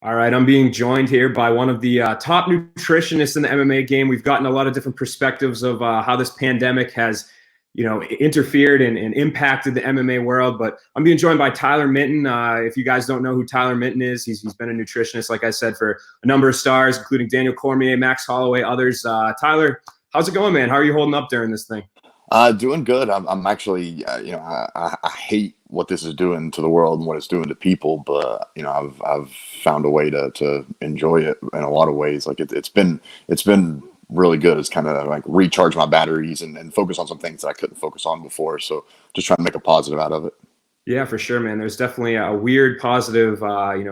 All right, I'm being joined here by one of the top nutritionists in the MMA game. We've gotten a lot of different perspectives of how this pandemic has, interfered and impacted the MMA world. But I'm being joined by Tyler Minton. If you guys don't know who Tyler Minton is, he's been a nutritionist, like I said, for a number of stars, including Daniel Cormier, Max Holloway, others. Tyler, how's it going, man? How are you holding up during this thing? Doing good. I'm actually, I hate what this is doing to the world and what it's doing to people, but I've found a way to enjoy it in a lot of ways. Like it's been really good. It's kind of like recharge my batteries and focus on some things that I couldn't focus on before. So just trying to make a positive out of it. Yeah, for sure, man. There's definitely a weird positive,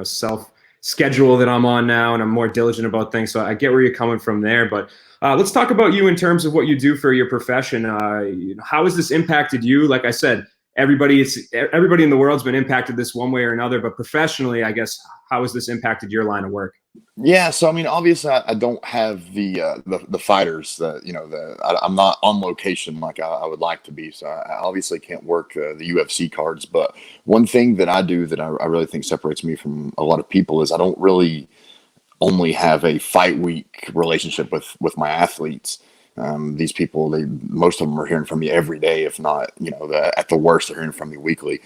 self schedule that I'm on now, and I'm more diligent about things. So I get where you're coming from there. But let's talk about you in terms of what you do for your profession. How has this impacted you? Like I said, everybody in the world's been impacted this one way or another. But professionally, I guess, how has this impacted your line of work? Yeah, so I mean, obviously, I don't have the fighters that I'm not on location like I would like to be. So I obviously can't work the UFC cards. But one thing that I do that I really think separates me from a lot of people is I don't really only have a fight week relationship with my athletes. These people, most of them are hearing from me every day, if not, at the worst, they're hearing from me weekly.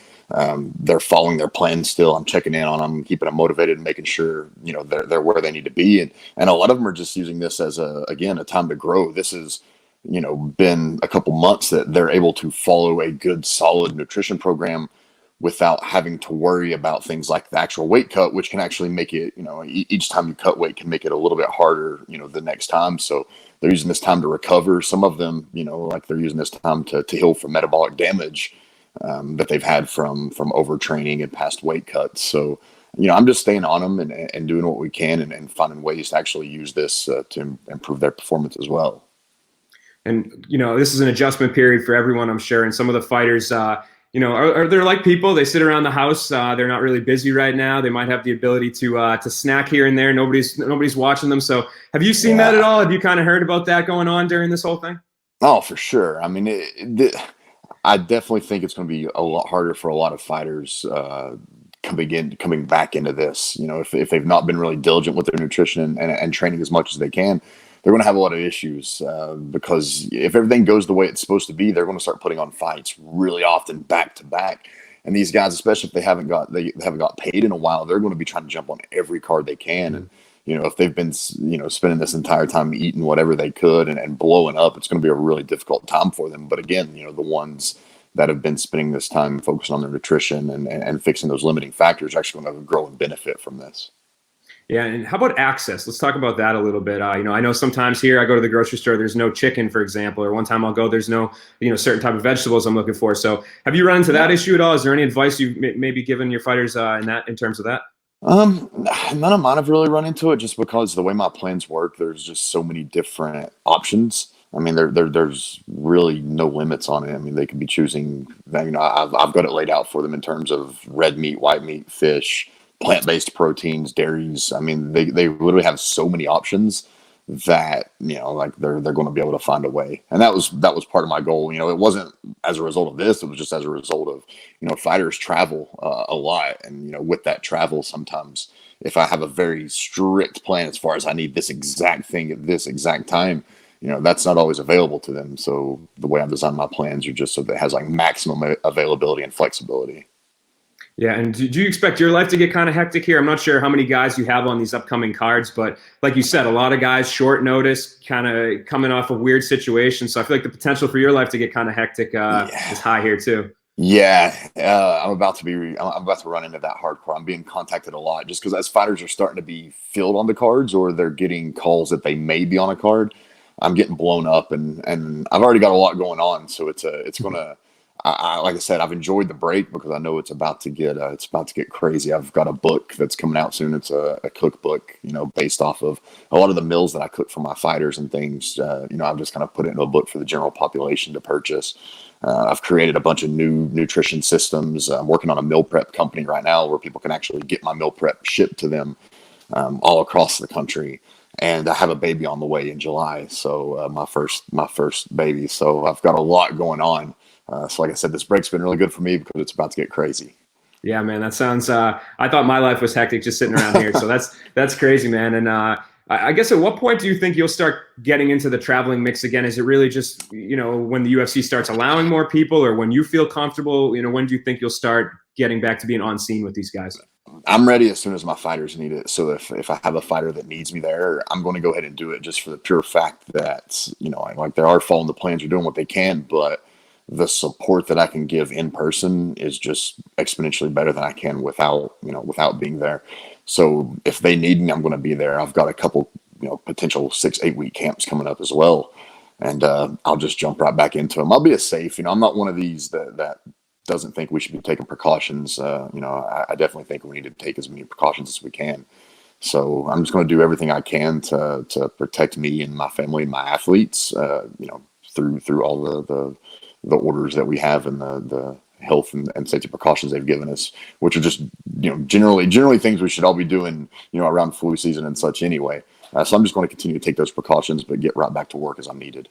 They're following their plan still. I'm checking in on them, keeping them motivated, and making sure they're where they need to be. And a lot of them are just using this as a time to grow. This is been a couple months that they're able to follow a good, solid nutrition program without having to worry about things like the actual weight cut, which can actually make it, each time you cut weight can make it a little bit harder, the next time. So they're using this time to recover. Some of them, like they're using this time to heal from metabolic damage that they've had from overtraining and past weight cuts. So, I'm just staying on them and doing what we can and finding ways to actually use this to improve their performance as well. And this is an adjustment period for everyone, I'm sure. And some of the fighters, are they're like people. They sit around the house. They're not really busy right now. They might have the ability to snack here and there. Nobody's watching them. So, have you seen that at Yeah. all? Have you kind of heard about that going on during this whole thing? Oh, for sure. I mean, I definitely think it's going to be a lot harder for a lot of fighters coming back into this. If they've not been really diligent with their nutrition and training as much as they can, they're going to have a lot of issues because if everything goes the way it's supposed to be, they're going to start putting on fights really often back to back. And these guys, especially if they haven't got paid in a while, they're going to be trying to jump on every card they can. And if they've been spending this entire time eating whatever they could and blowing up, it's going to be a really difficult time for them. But again, the ones that have been spending this time focusing on their nutrition and fixing those limiting factors are actually going to grow and benefit from this. Yeah, and how about access? Let's talk about that a little bit. I know sometimes here I go to the grocery store, there's no chicken, for example, or one time I'll go, there's no, certain type of vegetables I'm looking for. So, have you run into that issue at all? Is there any advice you've maybe given your fighters in terms of that? None of mine have really run into it just because the way my plans work, there's just so many different options. I mean, there's really no limits on it. I mean, they could be choosing, I've got it laid out for them in terms of red meat, white meat, fish, plant-based proteins, dairies. I mean, they literally have so many options that, like they're going to be able to find a way. And that was part of my goal. It wasn't as a result of this, it was just as a result of, fighters travel a lot. And, with that travel, sometimes if I have a very strict plan as far as I need this exact thing at this exact time, that's not always available to them. So the way I've designed my plans are just so that it has like maximum availability and flexibility. Yeah, and do you expect your life to get kind of hectic here? I'm not sure how many guys you have on these upcoming cards, but like you said, a lot of guys short notice, kind of coming off of weird situations. So I feel like the potential for your life to get kind of hectic Yeah. is high here too. Yeah, I'm about to run into that hardcore. I'm being contacted a lot just because as fighters are starting to be filled on the cards or they're getting calls that they may be on a card, I'm getting blown up and I've already got a lot going on. So it's gonna like I said, I've enjoyed the break because I know it's about to get crazy. I've got a book that's coming out soon. It's a cookbook, based off of a lot of the meals that I cook for my fighters and things. I've just kind of put it in a book for the general population to purchase. I've created a bunch of new nutrition systems. I'm working on a meal prep company right now where people can actually get my meal prep shipped to them all across the country. And I have a baby on the way in July, so my first baby. So I've got a lot going on. So like I said, this break's been really good for me because it's about to get crazy. Yeah, man, that sounds. I thought my life was hectic just sitting around here, so that's crazy, man. And I guess at what point do you think you'll start getting into the traveling mix again? Is it really just when the UFC starts allowing more people, or when you feel comfortable? When do you think you'll start getting back to being on scene with these guys? I'm ready as soon as my fighters need it. So if I have a fighter that needs me there, I'm going to go ahead and do it, just for the pure fact that like they are following the plans, are doing what they can, but the support that I can give in person is just exponentially better than I can without being there. So if they need me, I'm going to be there. I've got a couple potential 6-8 week camps coming up as well, and I'll just jump right back into them. I'll be as safe. I'm not one of these that doesn't think we should be taking precautions. I definitely think we need to take as many precautions as we can. So I'm just going to do everything I can to protect me and my family and my athletes. Through all the orders that we have, and the health and safety precautions they've given us, which are just generally things we should all be doing around flu season and such anyway. So I'm just going to continue to take those precautions, but get right back to work as I'm needed.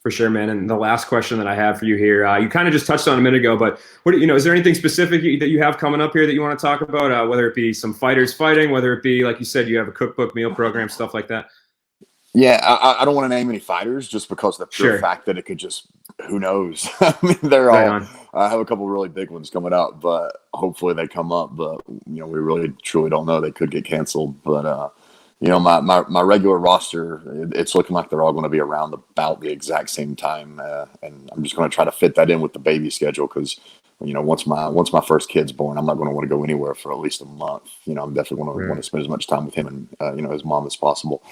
For sure, man. And the last question that I have for you here, you kind of just touched on a minute ago, but is there anything specific that you have coming up here that you want to talk about? Whether it be some fighters fighting, whether it be, like you said, you have a cookbook, meal program, stuff like that. Yeah, I don't want to name any fighters, just because of the pure fact that it could just, who knows? I mean, I have a couple really big ones coming up, but hopefully they come up. But we really truly don't know. They could get canceled. But my regular roster, it's looking like they're all going to be around about the exact same time, and I'm just going to try to fit that in with the baby schedule, because once my first kid's born, I'm not going to want to go anywhere for at least a month. I'm definitely going to want to spend as much time with him and his mom as possible.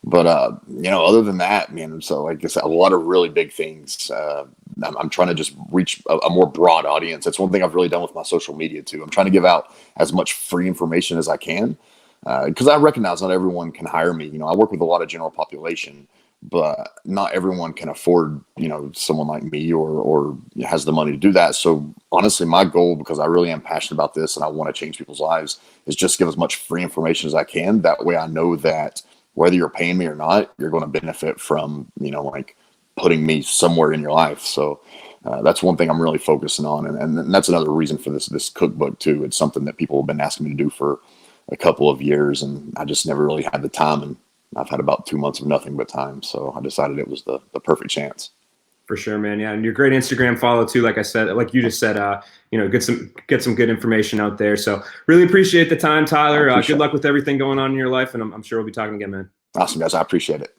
But other than that, man, so like I said, a lot of really big things. I'm trying to just reach a more broad audience. That's one thing I've really done with my social media too. I'm trying to give out as much free information as I can, because I recognize not everyone can hire me. I work with a lot of general population, but not everyone can afford someone like me, or has the money to do that. So honestly, my goal, because I really am passionate about this and I want to change people's lives, is just give as much free information as I can. That way I know that whether you're paying me or not, you're going to benefit from, like putting me somewhere in your life. So that's one thing I'm really focusing on. And that's another reason for this cookbook too. It's something that people have been asking me to do for a couple of years, and I just never really had the time. And I've had about 2 months of nothing but time. So I decided it was the perfect chance. For sure, man. Yeah, and your great Instagram follow too. Like I said, like you just said, get some good information out there. So really appreciate the time, Tyler. Good luck with everything going on in your life, and I'm sure we'll be talking again, man. Awesome, guys. I appreciate it.